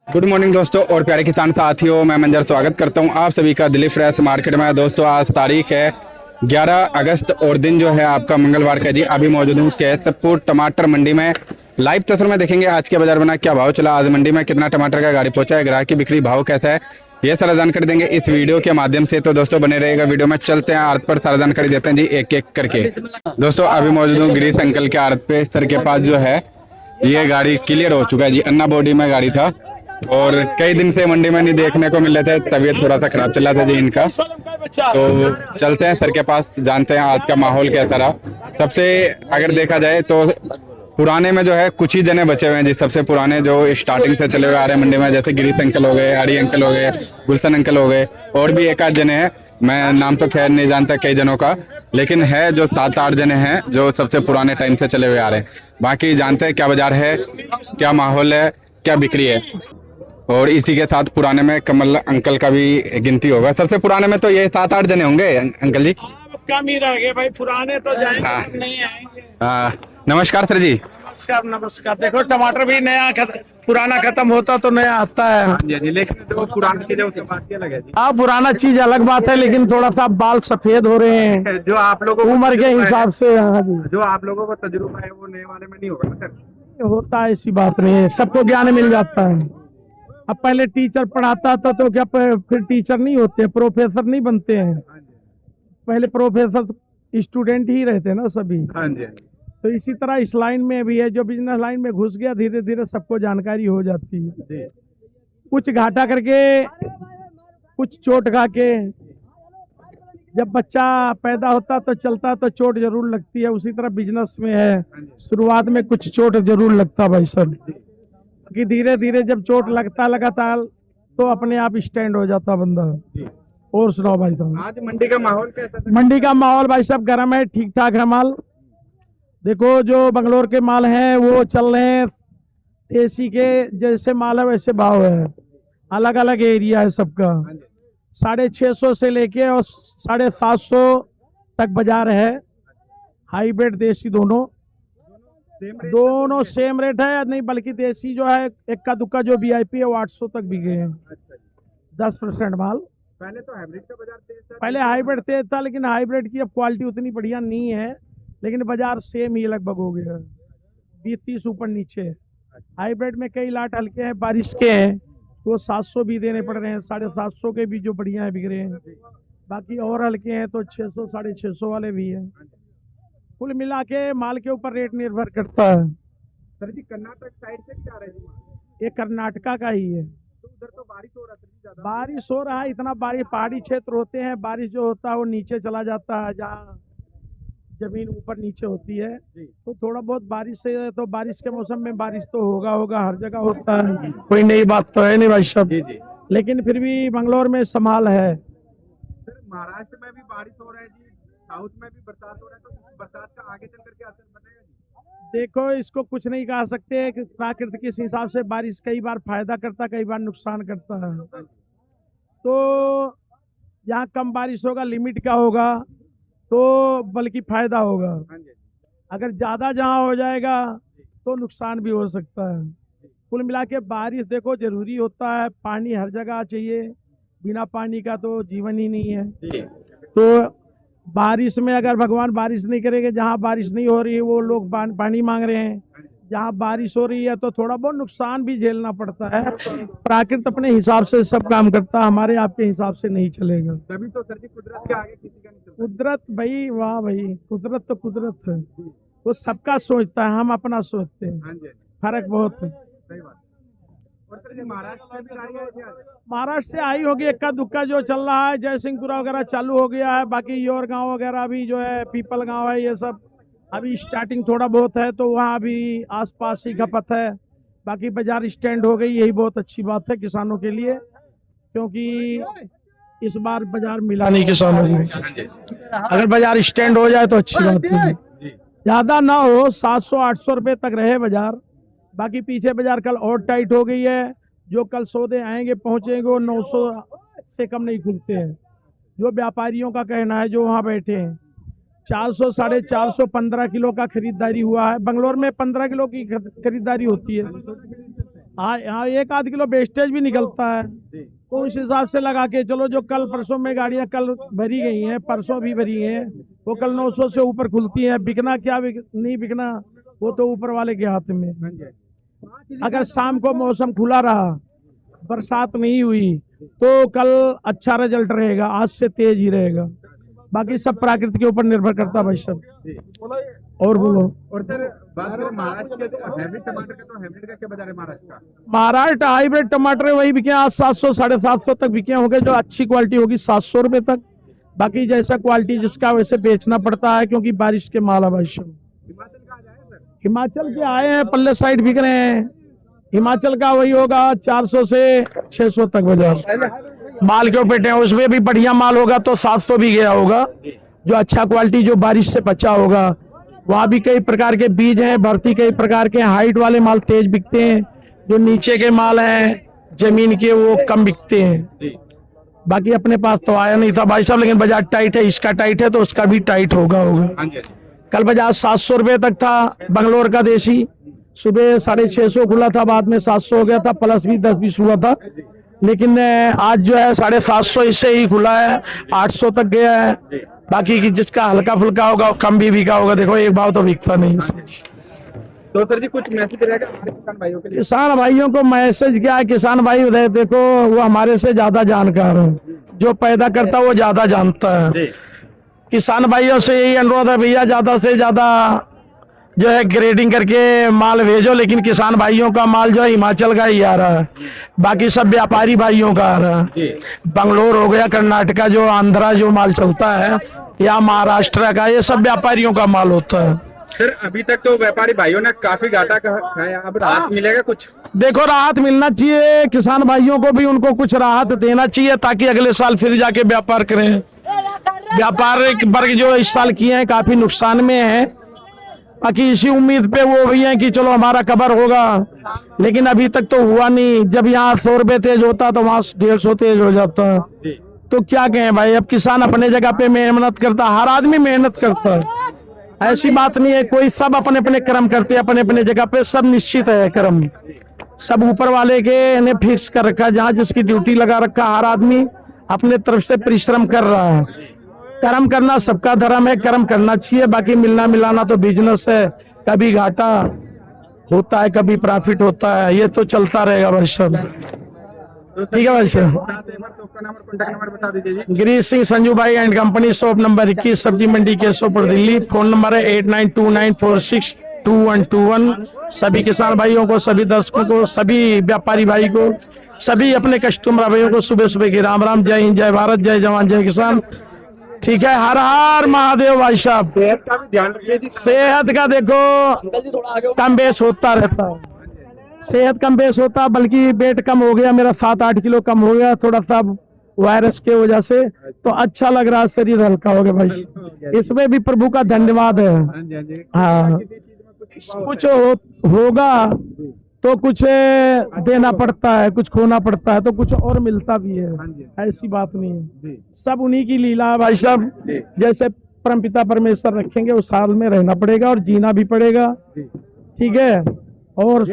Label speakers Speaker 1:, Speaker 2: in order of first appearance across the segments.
Speaker 1: Good morning दोस्तों और प्यारे किसान साथियों, मैं मंजर स्वागत करता हूं आप सभी का दिलीप फ्रेश मार्केट में। दोस्तों आज तारीख है 11 अगस्त और दिन जो है आपका मंगलवार का। जी अभी मौजूद हूँ केसरपुर टमाटर मंडी में। लाइव तस्वीर में देखेंगे आज के बाजार बना क्या भाव चला, आज मंडी में कितना टमाटर का गाड़ी पहुंचा है, ग्राहक की बिक्री भाव कैसा है, ये सारा जानकारी देंगे इस वीडियो के माध्यम से। तो दोस्तों बने रहेगा वीडियो में। चलते हैं आड़त पर सारा जानकारी देते हैं जी एक एक करके। दोस्तों अभी मौजूद हूँ गिरीश अंकल के आड़त पे। सर के पास जो है ये गाड़ी क्लियर हो चुका है जी, अन्ना बॉडी में गाड़ी था और कई दिन से मंडी में नहीं देखने को मिल रहे थे, तबीयत थोड़ा सा खराब चल रहा था जी इनका। तो चलते हैं सर के पास, जानते हैं आज का माहौल कैसा रहा। सबसे अगर देखा जाए तो पुराने में जो है कुछ ही जने बचे हुए हैं जी, सबसे पुराने जो स्टार्टिंग से चले हुए आ रहे हैं मंडी में, जैसे गिरीश अंकल हो गए, आड़ी अंकल हो गए, गुलशन अंकल हो गए, और भी एक आध जने हैं, मैं नाम तो खैर नहीं जानता कई जनों का, लेकिन है जो 7-8 जने हैं जो सबसे पुराने टाइम से चले हुए आ रहे हैं। बाकी जानते हैं क्या बाजार है, क्या माहौल है, क्या बिक्री है। और इसी के साथ पुराने में कमल अंकल का भी गिनती होगा। सबसे पुराने में तो ये 7-8 जने होंगे अंकल जी।
Speaker 2: कम ही रह गए भाई, पुराने तो जाएंगे,
Speaker 1: हाँ।
Speaker 2: नहीं आएंगे।
Speaker 1: नमस्कार सर जी।
Speaker 2: नमस्कार नमस्कार। देखो टमाटर भी नया पुराना खत्म होता तो नया आता है।
Speaker 1: जी लेकिन जो पुरानी चीजें उसकी बात अलग है जी।
Speaker 2: हाँ, पुराना चीज अलग बात है, लेकिन थोड़ा सा बाल सफेद हो रहे हैं
Speaker 1: जो आप लोगों
Speaker 2: उम्र के हिसाब से। हाँ जी,
Speaker 1: जो आप लोगों को तजुर्बा है वो नए वाले में नहीं होगा ना सर।
Speaker 2: होता है, ऐसी बात नहीं है, सबको ज्ञान मिल जाता है। अब पहले टीचर पढ़ाता था तो क्या फिर टीचर नहीं होते, प्रोफेसर नहीं बनते हैं। पहले प्रोफेसर स्टूडेंट ही रहते हैं ना सभी।
Speaker 1: हाँ जी।
Speaker 2: तो इसी तरह इस लाइन में भी है, जो बिजनेस लाइन में घुस गया धीरे धीरे सबको जानकारी हो जाती है। कुछ घाटा करके, कुछ चोट खा के। जब बच्चा पैदा होता तो चलता तो चोट जरूर लगती है, उसी तरह बिजनेस में है, शुरुआत में कुछ चोट जरूर लगता भाई साहब, कि धीरे धीरे जब चोट लगता लगातार तो अपने आप स्टैंड हो जाता बंदा। और सुनाओ भाई साहब,
Speaker 1: आज मंडी का माहौल कैसा था?
Speaker 2: मंडी का माहौल भाई साहब गर्म है, ठीक ठाक है माल। देखो जो बंगलोर के माल हैं वो चल रहे हैं, एसी के जैसे माल है वैसे भाव है, अलग अलग एरिया है सबका। 650 से लेके और 750 तक बाजार है। हाईब्रिड देसी दोनों सेम रेट है, नहीं बल्कि देसी जो है इक्का दुक्का जो वीआईपी है वो 800 तक बिके हैं। 10% माल।
Speaker 1: पहले तो हाइब्रिड का बाजार तेज था।
Speaker 2: पहले हाइब्रिड तेज था, लेकिन हाइब्रिड की अब क्वालिटी उतनी बढ़िया नहीं है, लेकिन बाजार सेम ही लगभग हो गया है, 20-30 ऊपर नीचे। हाइब्रिड में कई लाट हल्के हैं, बारिश के हैं, तो 700 भी देने पड़ रहे हैं, 750 के भी जो बढ़िया है बिक रहे हैं। बाकी और हल्के हैं तो 600 650 वाले भी हैं। कुल मिला के माल के ऊपर रेट निर्भर करता है।
Speaker 1: सर जी कर्नाटक साइड से भी आ रहे हैं?
Speaker 2: ये कर्नाटका का ही है।
Speaker 1: तो उधर तो बारिश हो रहा है ज्यादा।
Speaker 2: बारिश हो रहा है, इतना बारिश, पहाड़ी क्षेत्र होते हैं, बारिश जो होता है वो नीचे चला जाता है, जहाँ जमीन ऊपर नीचे होती है, तो थोड़ा बहुत बारिश से, तो बारिश के मौसम में बारिश तो होगा, हर जगह होता है, कोई नई बात तो है नहीं भाई साहब। लेकिन फिर भी बंगलोर में संभाल है।
Speaker 1: सर महाराष्ट्र में भी बारिश हो रहा है जी, साउथ में भी बरसात हो रहा है, तो बरसात का आगे चल करके असर बनेगा जी?
Speaker 2: देखो इसको कुछ नहीं कह सकते, प्रकृति के हिसाब से बारिश कई बार फायदा करता, कई बार नुकसान करता है। तो जहाँ कम बारिश होगा, लिमिट का होगा, तो बल्कि फायदा होगा। अगर ज्यादा जहाँ हो जाएगा तो नुकसान भी हो सकता है। कुल मिला के बारिश देखो जरूरी होता है, पानी हर जगह चाहिए, बिना पानी का तो जीवन ही नहीं है। तो बारिश में अगर भगवान बारिश नहीं करेंगे, जहाँ बारिश नहीं हो रही है वो लोग पानी मांग रहे हैं, जहाँ बारिश हो रही है तो थोड़ा बहुत नुकसान भी झेलना पड़ता है। प्रकृति अपने हिसाब से सब काम करता है, हमारे आपके हिसाब से नहीं चलेगा।
Speaker 1: तभी तो सर जी कुदरत के आगे किसी का नहीं चलता।
Speaker 2: कुदरत भाई, वाह भाई, कुदरत तो कुदरत है, वो सबका सोचता है, हम अपना सोचते हैं, फर्क बहुत है।
Speaker 1: सही बात। और सर जी महाराष्ट्र में भी गाड़ी आई थी आज?
Speaker 2: महाराष्ट्र से आई होगी, इक्का दुक्का जो चल रहा है, जयसिंहपुरा वगैरह चालू हो गया है, बाकी योर गांव वगैरह भी जो है, पीपल गांव है, ये सब अभी स्टार्टिंग थोड़ा बहुत है, तो वहाँ भी आसपास ही खपत है। बाकी बाजार स्टैंड हो गई, यही बहुत अच्छी बात है किसानों के लिए, क्योंकि इस बार बाजार मिला नहीं किसानों को। अगर बाजार स्टैंड हो जाए तो अच्छी बात है, ज्यादा ना हो, 700-800 रुपये तक रहे बाजार। बाकी पीछे बाजार कल और टाइट हो गई है, जो कल सौदे आएंगे पहुंचेंगे वो 900 से कम नहीं खुलते हैं, जो व्यापारियों का कहना है, जो वहाँ बैठे हैं। 400 450 15 किलो का खरीदारी हुआ है। बंगलोर में 15 किलो की खरीदारी होती है। यहाँ 1 आध किलो वेस्टेज भी निकलता है, तो उस हिसाब से लगा के चलो। जो कल परसों में गाड़ियाँ कल भरी गई हैं, परसों भी भरी हैं, वो कल 900 से ऊपर खुलती हैं। बिकना क्या नहीं बिकना वो तो ऊपर वाले के हाथ में। अगर शाम को मौसम खुला रहा, बरसात नहीं हुई, तो कल अच्छा रिजल्ट रहेगा, आज से तेज ही रहेगा। बाकी सब प्रकृति के ऊपर निर्भर करता है भाई साहब। और बोलो।
Speaker 1: और सर बात करें महाराष्ट्र के, तो हाइब्रिड टमाटर का, तो हाइब्रिड का क्या बाजार है महाराष्ट्र का?
Speaker 2: महाराष्ट्र हाइब्रिड टमाटर वही बिके आज 700 750 तक बिके होंगे। जो अच्छी क्वालिटी होगी 700 रुपए तक। बाकी जैसा क्वालिटी जिसका वैसे बेचना पड़ता है, क्योंकि बारिश के माल है भाई साहब।
Speaker 1: हिमाचल का आ जाए सर?
Speaker 2: हिमाचल के आए हैं, पल्ले साइड बिक रहे हैं। हिमाचल का वही होगा 400 से 600 तक बाजार। माल के ऊपर है, उसमें भी बढ़िया माल होगा तो 700 भी गया होगा। जो अच्छा क्वालिटी जो बारिश से बचा होगा, वहाँ भी कई प्रकार के बीज हैं, भर्ती कई प्रकार के। हाइट वाले माल तेज बिकते हैं, जो नीचे के माल हैं जमीन के वो कम बिकते हैं। बाकी अपने पास तो आया नहीं था भाई साहब, लेकिन बाजार टाइट है। इसका टाइट है तो उसका भी टाइट होगा। कल बाजार 700 रुपए तक था बंगलोर का देसी। सुबह 650 खुला था, बाद में 700 हो गया था, प्लस भी 10-20 हुआ था। लेकिन आज जो है 750 इससे ही खुला है, 800 तक गया है। बाकी की जिसका हल्का फुल्का होगा कम भी बिका होगा। देखो एक भाव तो बिकता नहीं।
Speaker 1: तो सर जी कुछ मैसेज रहेगा हमारे किसान भाइयों के लिए?
Speaker 2: किसान भाइयों को मैसेज क्या है, किसान भाई देखो वो हमारे से ज्यादा जानकार है। जो पैदा करता है वो ज्यादा जानता है। किसान भाइयों से यही अनुरोध है, भैया ज्यादा से ज्यादा जो है ग्रेडिंग करके माल भेजो। लेकिन किसान भाइयों का माल जो है हिमाचल का ही आ रहा है, बाकी सब व्यापारी भाइयों का आ रहा है। बंगलोर हो गया, कर्नाटका जो आंध्रा जो माल चलता है, या महाराष्ट्र का, ये सब व्यापारियों का माल होता है।
Speaker 1: सर अभी तक तो व्यापारी भाइयों ने काफी घाटा खाया, अब राहत मिलेगा कुछ?
Speaker 2: देखो राहत मिलना चाहिए, किसान भाइयों को भी उनको कुछ राहत देना चाहिए, ताकि अगले साल फिर जाके व्यापार करें। व्यापारिक वर्ग जो इस साल किए हैं काफी नुकसान में है। बाकी इसी उम्मीद पे वो भी है कि चलो हमारा कवर होगा, लेकिन अभी तक तो हुआ नहीं। जब यहाँ 100 रुपए तेज होता तो वहाँ 150 तेज हो जाता। तो क्या कहें भाई, अब किसान अपने जगह पे मेहनत करता, हर आदमी मेहनत करता है, ऐसी बात नहीं है। कोई सब अपने अपने कर्म करते हैं, अपने अपने जगह पे सब निश्चित है कर्म। सब ऊपर वाले के ने फिक्स कर रखा, जहाँ जिसकी ड्यूटी लगा रखा। हर आदमी अपने तरफ से परिश्रम कर रहा है। कर्म करना सबका धर्म है, कर्म करना चाहिए। बाकी मिलना मिलाना तो बिजनेस है, कभी घाटा होता है कभी प्रॉफिट होता है, ये तो चलता रहेगा भाई साहब। ठीक है भाई साहब।
Speaker 1: नंबर बता दीजिए जी।
Speaker 2: गिरीश सिंह संजू भाई एंड कंपनी, शॉप नंबर 21, सब्जी मंडी केशवपुर दिल्ली। फोन नंबर है 8929462121। सभी किसान भाइयों को, सभी दर्शकों को, सभी व्यापारी भाई को, सभी अपने कस्टमर भाइयों को सुबह सुबह की राम राम। जय हिंद, जय भारत, जय जवान, जय किसान। ठीक है, हर हर महादेव भाई साहब।
Speaker 1: सेहत का भी ध्यान रखिए जी।
Speaker 2: सेहत का देखो कम बेस होता रहता है, सेहत कम बेस होता, बल्कि वेट कम हो गया मेरा, 7-8 किलो कम हो गया थोड़ा सा वायरस के वजह से। तो अच्छा लग रहा है, शरीर हल्का हो गया भाई। इसमें भी प्रभु का धन्यवाद है। हाँ, कुछ होगा तो कुछ देना पड़ता है, कुछ खोना पड़ता है, तो कुछ और मिलता भी है। ऐसी बात नहीं है, सब उन्हीं की लीला है भाई साहब। जैसे परमपिता परमेश्वर रखेंगे उस हाल में रहना पड़ेगा और जीना भी पड़ेगा। ठीक है, और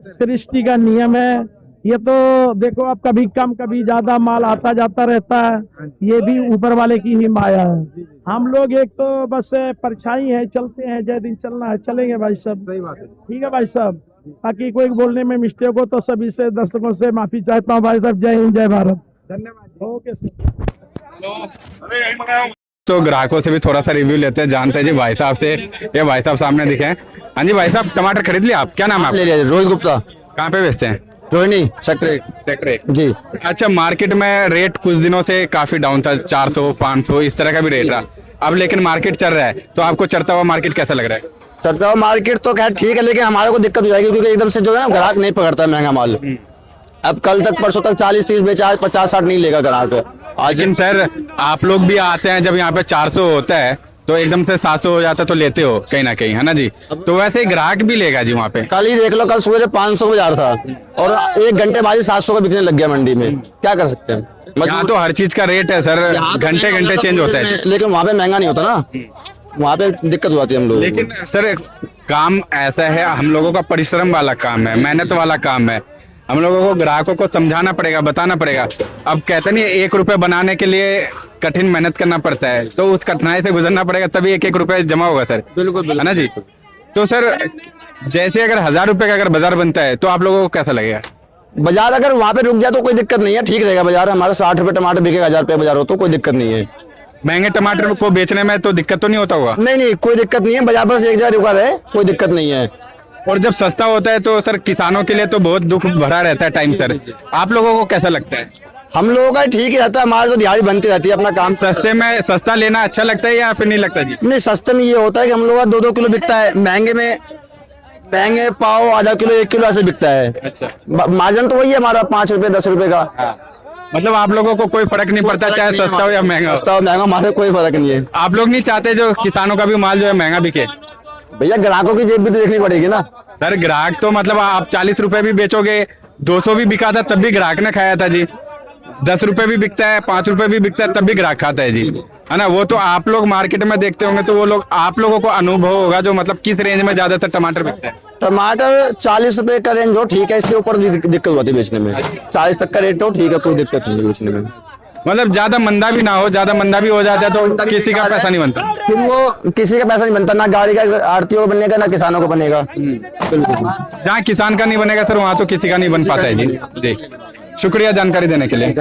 Speaker 2: सृष्टि का नियम है ये। तो देखो अब कभी कम कभी ज्यादा माल आता जाता रहता है, ये भी ऊपर वाले की ही माया है। हम लोग एक तो बस परछाई है, चलते हैं, जय दिन चलना है, चलेंगे भाई साहब।
Speaker 1: सही बात है।
Speaker 2: ठीक है भाई साहब। बाकी कोई बोलने में मिस्टेक हो तो सभी से दर्शकों से माफी चाहता हूँ भाई साहब। जय हिंद, जय भारत।
Speaker 1: धन्यवाद।
Speaker 2: Okay sir.
Speaker 1: तो ग्राहकों से भी थोड़ा सा रिव्यू लेते हैं, जानते हैं जी भाई साहब से। ये भाई साहब सामने दिखे हैं। हाँ जी भाई साहब, टमाटर खरीद लिया आप? क्या नाम है आपका?
Speaker 3: ले लिया, रोहित गुप्ता,
Speaker 1: कहाँ पे बेचते हैं?
Speaker 3: रोहिणी सेक्टर जी।
Speaker 1: अच्छा, मार्केट में रेट कुछ दिनों से काफी डाउन था, 400-500 इस तरह का भी रेट रहा। अब लेकिन मार्केट चल रहा है, तो आपको चढ़ता हुआ मार्केट कैसा लग रहा है?
Speaker 3: चलता हुआ मार्केट तो खैर ठीक है, लेकिन हमारे को दिक्कत हो जाएगी क्योंकि एकदम से जो है ना ग्राहक नहीं पकड़ता है महंगा माल। अब कल तक परसों तक 40-30 बेचा, आज 50-60 नहीं लेगा ग्राहक।
Speaker 1: लेकिन सर आप लोग भी आते हैं, जब यहाँ पे 400 होता है तो एकदम से 700 हो जाता है, तो लेते हो कहीं ना कहीं, है ना जी? तो वैसे ही ग्राहक भी लेगा जी वहाँ पे।
Speaker 3: कल ही देख लो, कल सुबह 500 बाजार था और 1 घंटे बाद ही 700 का बिकने लग गया मंडी में। क्या कर सकते हैं,
Speaker 1: यहाँ तो हर चीज का रेट है सर, घंटे घंटे चेंज होता है।
Speaker 3: लेकिन वहाँ पे महंगा नहीं होता ना, वहाँ पे दिक्कत हो जाती है हम लोग।
Speaker 1: लेकिन सर काम ऐसा है, हम लोगों का परिश्रम वाला काम है, मेहनत वाला काम है, हम लोगों को ग्राहकों को समझाना पड़ेगा, बताना पड़ेगा। अब कहते नहीं 1 रुपए बनाने के लिए कठिन मेहनत करना पड़ता है, तो उस कठिनाई से गुजरना पड़ेगा तभी 1-1 रुपए जमा होगा सर।
Speaker 3: बिल्कुल
Speaker 1: है ना जी। तो सर जैसे अगर 1000 रुपए का अगर बाजार बनता है तो आप लोगों को कैसा लगेगा?
Speaker 3: बाजार अगर वहाँ पे रुक जाए तो कोई दिक्कत नहीं है, ठीक रहेगा बाजार। हमारे 60 रुपए टमाटर बिकेगा, 1000 रुपए बाजार हो तो कोई दिक्कत नहीं है।
Speaker 1: महंगे टमाटर को बेचने में तो दिक्कत तो नहीं होता होगा?
Speaker 3: नहीं नहीं, कोई दिक्कत नहीं है, बाजार पर एक जगह रुका रहे, कोई दिक्कत नहीं है।
Speaker 1: और जब सस्ता होता है तो सर किसानों के लिए तो बहुत दुख भरा रहता है टाइम सर, आप लोगों को कैसा लगता है?
Speaker 3: हम लोगों का ठीक ही रहता है, हमारे तो दिहाड़ी बनती रहती है अपना काम।
Speaker 1: सस्ते में सस्ता लेना अच्छा लगता है या फिर नहीं लगता जी?
Speaker 3: नहीं, सस्ते में ये होता है कि हम लोग का 2-2 किलो बिकता है, महंगे पाव आधा किलो 1 किलो ऐसे बिकता है।
Speaker 1: अच्छा,
Speaker 3: मार्जिन तो वही है हमारा 5 रुपए 10 रुपए का।
Speaker 1: मतलब आप लोगों को कोई फर्क नहीं पड़ता चाहे सस्ता हो या महंगा हो?
Speaker 3: सस्ता और महंगा हमारे कोई फर्क नहीं है।
Speaker 1: आप लोग नहीं चाहते जो किसानों का भी माल जो है महंगा बिके?
Speaker 3: भैया ग्राहकों की जेब भी तो देखनी पड़ेगी ना।
Speaker 1: सर ग्राहक तो मतलब आप 40 रुपए भी बेचोगे, 200 भी बिका था तब भी ग्राहक ने खाया था जी, 10 रुपए भी बिकता है, 5 रुपए भी बिकता है तब भी ग्राहक खाता है जी, है ना। वो तो आप लोग मार्केट में देखते होंगे तो वो लोग आप लोगों को अनुभव होगा जो मतलब किस रेंज में ज्यादातर टमाटर बिकता है।
Speaker 3: टमाटर 40 रुपए का रेंज हो ठीक है, इससे ऊपर दिक्कत होती है बेचने में। 40 तक का रेट हो ठीक है, कोई दिक्कत नहीं है बेचने में।
Speaker 1: मतलब ज्यादा मंदा भी ना हो, ज्यादा मंदा भी हो जाता है तो किसी का पैसा नहीं बनता।
Speaker 3: फिर वो किसी का पैसा नहीं बनता, ना गाड़ी का आड़तियों का बनेगा ना किसानों का बनेगा। बिल्कुल,
Speaker 1: जहाँ किसान का नहीं बनेगा सर वहाँ तो किसी का नहीं बन पाता है जी। जी शुक्रिया जानकारी देने के लिए।